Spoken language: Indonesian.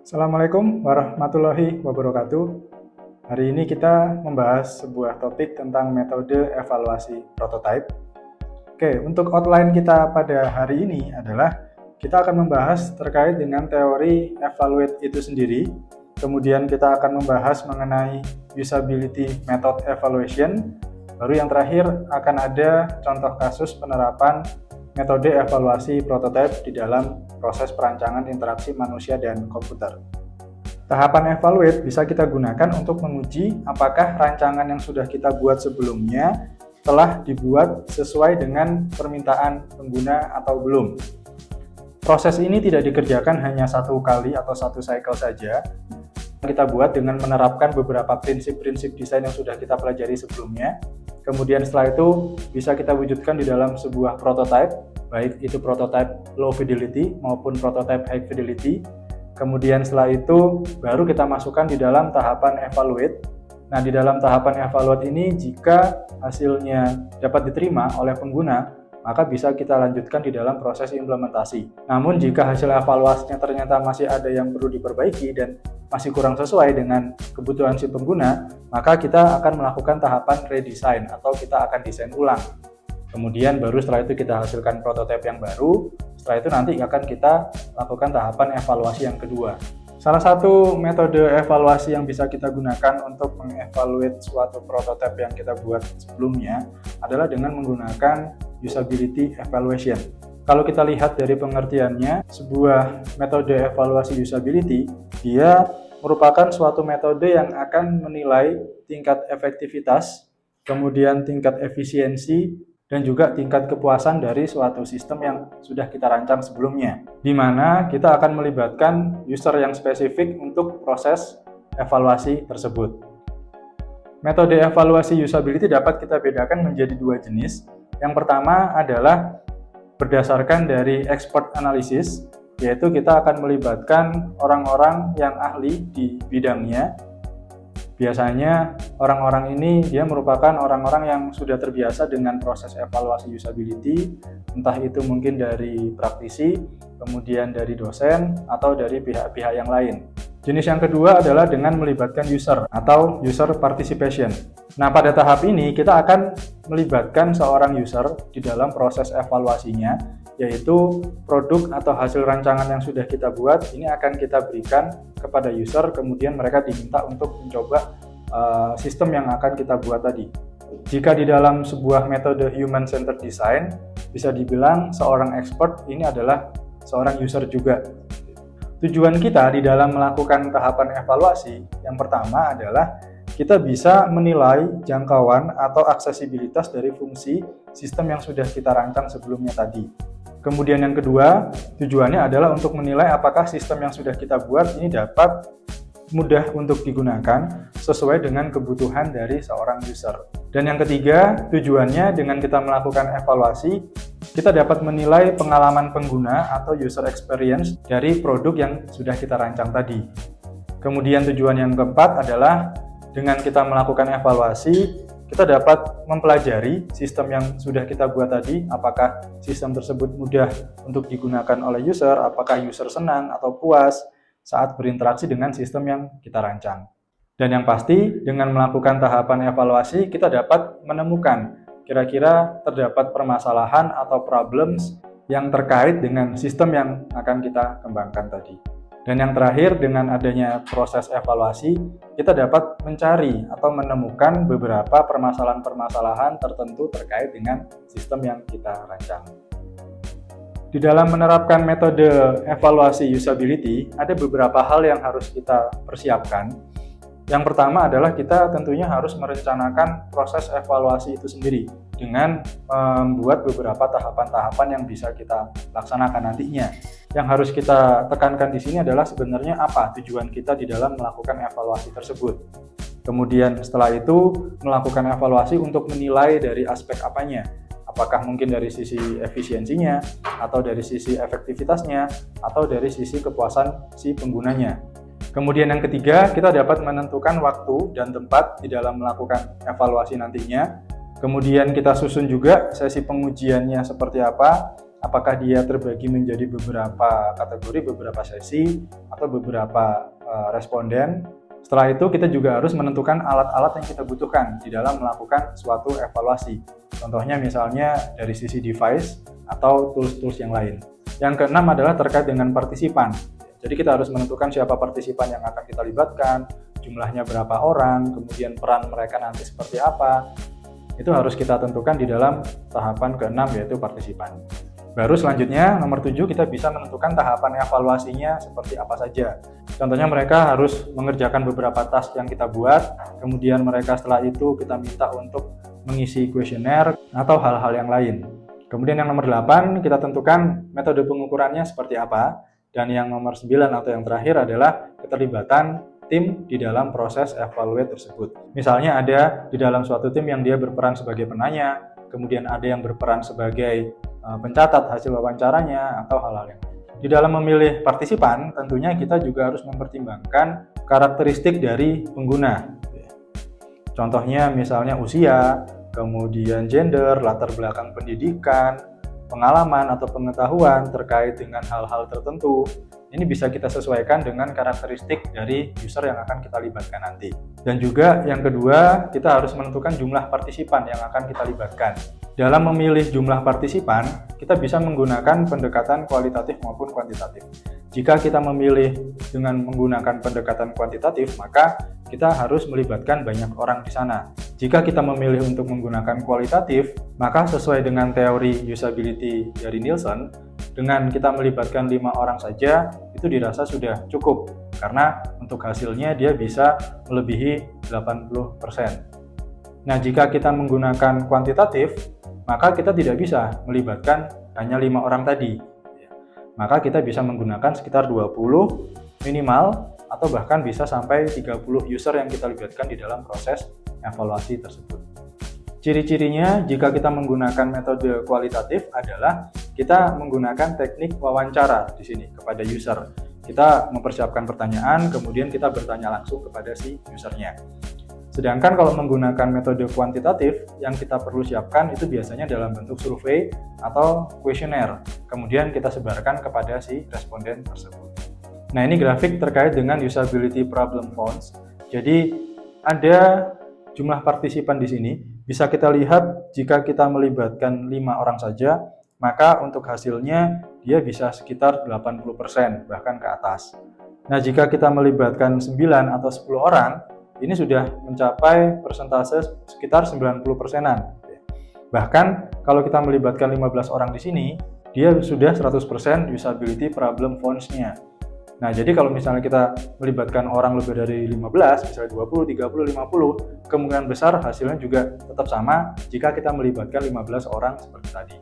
Assalamualaikum warahmatullahi wabarakatuh. Hari ini kita membahas sebuah topik tentang metode evaluasi prototipe. Oke, untuk outline kita pada hari ini adalah kita akan membahas terkait dengan teori evaluate itu sendiri. Kemudian kita akan membahas mengenai usability method evaluation. Baru yang terakhir akan ada contoh kasus penerapan metode evaluasi prototipe di dalam proses perancangan interaksi manusia dan komputer. Tahapan evaluate bisa kita gunakan untuk menguji apakah rancangan yang sudah kita buat sebelumnya telah dibuat sesuai dengan permintaan pengguna atau belum. Proses ini tidak dikerjakan hanya satu kali atau satu cycle saja. Kita buat dengan menerapkan beberapa prinsip-prinsip desain yang sudah kita pelajari sebelumnya. Kemudian setelah itu bisa kita wujudkan di dalam sebuah prototype, baik itu prototype low fidelity maupun prototype high fidelity. Kemudian setelah itu baru kita masukkan di dalam tahapan evaluate. Nah, di dalam tahapan evaluate ini jika hasilnya dapat diterima oleh pengguna, maka bisa kita lanjutkan di dalam proses implementasi. Namun jika hasil evaluasinya ternyata masih ada yang perlu diperbaiki dan masih kurang sesuai dengan kebutuhan si pengguna, maka kita akan melakukan tahapan redesign atau kita akan desain ulang. Kemudian baru setelah itu kita hasilkan prototipe yang baru. Setelah itu nanti akan kita lakukan tahapan evaluasi yang kedua. Salah satu metode evaluasi yang bisa kita gunakan untuk mengevaluate suatu prototipe yang kita buat sebelumnya adalah dengan menggunakan usability evaluation. Kalau kita lihat dari pengertiannya, sebuah metode evaluasi usability, dia merupakan suatu metode yang akan menilai tingkat efektivitas, kemudian tingkat efisiensi, dan juga tingkat kepuasan dari suatu sistem yang sudah kita rancang sebelumnya, di mana kita akan melibatkan user yang spesifik untuk proses evaluasi tersebut. Metode evaluasi usability dapat kita bedakan menjadi dua jenis. Yang pertama adalah berdasarkan dari expert analysis, yaitu kita akan melibatkan orang-orang yang ahli di bidangnya. Biasanya orang-orang ini dia merupakan orang-orang yang sudah terbiasa dengan proses evaluasi usability, entah itu mungkin dari praktisi, kemudian dari dosen, atau dari pihak-pihak yang lain. Jenis yang kedua adalah dengan melibatkan user atau user participation. Nah, pada tahap ini kita akan melibatkan seorang user di dalam proses evaluasinya, yaitu produk atau hasil rancangan yang sudah kita buat ini akan kita berikan kepada user, kemudian mereka diminta untuk mencoba sistem yang akan kita buat tadi. Jika di dalam sebuah metode human centered design, bisa dibilang seorang expert ini adalah seorang user juga. Tujuan kita di dalam melakukan tahapan evaluasi yang pertama adalah kita bisa menilai jangkauan atau aksesibilitas dari fungsi sistem yang sudah kita rancang sebelumnya tadi. Kemudian yang kedua, tujuannya adalah untuk menilai apakah sistem yang sudah kita buat ini dapat mudah untuk digunakan sesuai dengan kebutuhan dari seorang user. Dan yang ketiga, tujuannya dengan kita melakukan evaluasi, kita dapat menilai pengalaman pengguna atau user experience dari produk yang sudah kita rancang tadi. Kemudian tujuan yang keempat adalah dengan kita melakukan evaluasi, kita dapat mempelajari sistem yang sudah kita buat tadi, apakah sistem tersebut mudah untuk digunakan oleh user, apakah user senang atau puas saat berinteraksi dengan sistem yang kita rancang. Dan yang pasti, dengan melakukan tahapan evaluasi, kita dapat menemukan kira-kira terdapat permasalahan atau problems yang terkait dengan sistem yang akan kita kembangkan tadi. Dan yang terakhir, dengan adanya proses evaluasi, kita dapat mencari atau menemukan beberapa permasalahan-permasalahan tertentu terkait dengan sistem yang kita rancang. Di dalam menerapkan metode evaluasi usability, ada beberapa hal yang harus kita persiapkan. Yang pertama adalah kita tentunya harus merencanakan proses evaluasi itu sendiri dengan membuat beberapa tahapan-tahapan yang bisa kita laksanakan nantinya. Yang harus kita tekankan di sini adalah sebenarnya apa tujuan kita di dalam melakukan evaluasi tersebut. Kemudian setelah itu melakukan evaluasi untuk menilai dari aspek apanya. Apakah mungkin dari sisi efisiensinya, atau dari sisi efektivitasnya, atau dari sisi kepuasan si penggunanya. Kemudian yang ketiga, kita dapat menentukan waktu dan tempat di dalam melakukan evaluasi nantinya. Kemudian kita susun juga sesi pengujiannya seperti apa, apakah dia terbagi menjadi beberapa kategori, beberapa sesi, atau beberapa responden. Setelah itu kita juga harus menentukan alat-alat yang kita butuhkan di dalam melakukan suatu evaluasi. Contohnya misalnya dari sisi device atau tools-tools yang lain. Yang keenam adalah terkait dengan partisipan. Jadi kita harus menentukan siapa partisipan yang akan kita libatkan, jumlahnya berapa orang, kemudian peran mereka nanti seperti apa. Itu harus kita tentukan di dalam tahapan ke-6 yaitu partisipan. Baru selanjutnya nomor 7 kita bisa menentukan tahapan evaluasinya seperti apa saja. Contohnya mereka harus mengerjakan beberapa task yang kita buat, kemudian mereka setelah itu kita minta untuk mengisi kuesioner atau hal-hal yang lain. Kemudian yang nomor 8 kita tentukan metode pengukurannya seperti apa, dan yang nomor 9 atau yang terakhir adalah keterlibatan tim di dalam proses evaluate tersebut. Misalnya ada di dalam suatu tim yang dia berperan sebagai penanya, kemudian ada yang berperan sebagai pencatat hasil wawancaranya, atau hal-hal yang lain. Di dalam memilih partisipan, tentunya kita juga harus mempertimbangkan karakteristik dari pengguna. Contohnya misalnya usia, kemudian gender, latar belakang pendidikan, pengalaman atau pengetahuan terkait dengan hal-hal tertentu. Ini bisa kita sesuaikan dengan karakteristik dari user yang akan kita libatkan nanti. Dan juga yang kedua, kita harus menentukan jumlah partisipan yang akan kita libatkan. Dalam memilih jumlah partisipan, kita bisa menggunakan pendekatan kualitatif maupun kuantitatif. Jika kita memilih dengan menggunakan pendekatan kuantitatif, maka kita harus melibatkan banyak orang di sana. Jika kita memilih untuk menggunakan kualitatif, maka sesuai dengan teori usability dari Nielsen, dengan kita melibatkan 5 orang saja, itu dirasa sudah cukup. Karena untuk hasilnya dia bisa melebihi 80%. Nah, jika kita menggunakan kuantitatif, maka kita tidak bisa melibatkan hanya 5 orang tadi. Maka kita bisa menggunakan sekitar 20 minimal, atau bahkan bisa sampai 30 user yang kita libatkan di dalam proses evaluasi tersebut. Ciri-cirinya jika kita menggunakan metode kualitatif adalah kita menggunakan teknik wawancara di sini kepada user. Kita mempersiapkan pertanyaan, kemudian kita bertanya langsung kepada si usernya. Sedangkan kalau menggunakan metode kuantitatif, yang kita perlu siapkan itu biasanya dalam bentuk survei atau kuesioner. Kemudian kita sebarkan kepada si responden tersebut. Nah, ini grafik terkait dengan usability problem phones. Jadi ada jumlah partisipan di sini. Bisa kita lihat jika kita melibatkan 5 orang saja, maka untuk hasilnya dia bisa sekitar 80% bahkan ke atas. Nah, jika kita melibatkan 9 atau 10 orang, ini sudah mencapai persentase sekitar 90%-an. Bahkan kalau kita melibatkan 15 orang di sini, dia sudah 100% usability problem phones-nya. Nah, jadi kalau misalnya kita melibatkan orang lebih dari 15, misalnya 20, 30, 50, kemungkinan besar hasilnya juga tetap sama jika kita melibatkan 15 orang seperti tadi.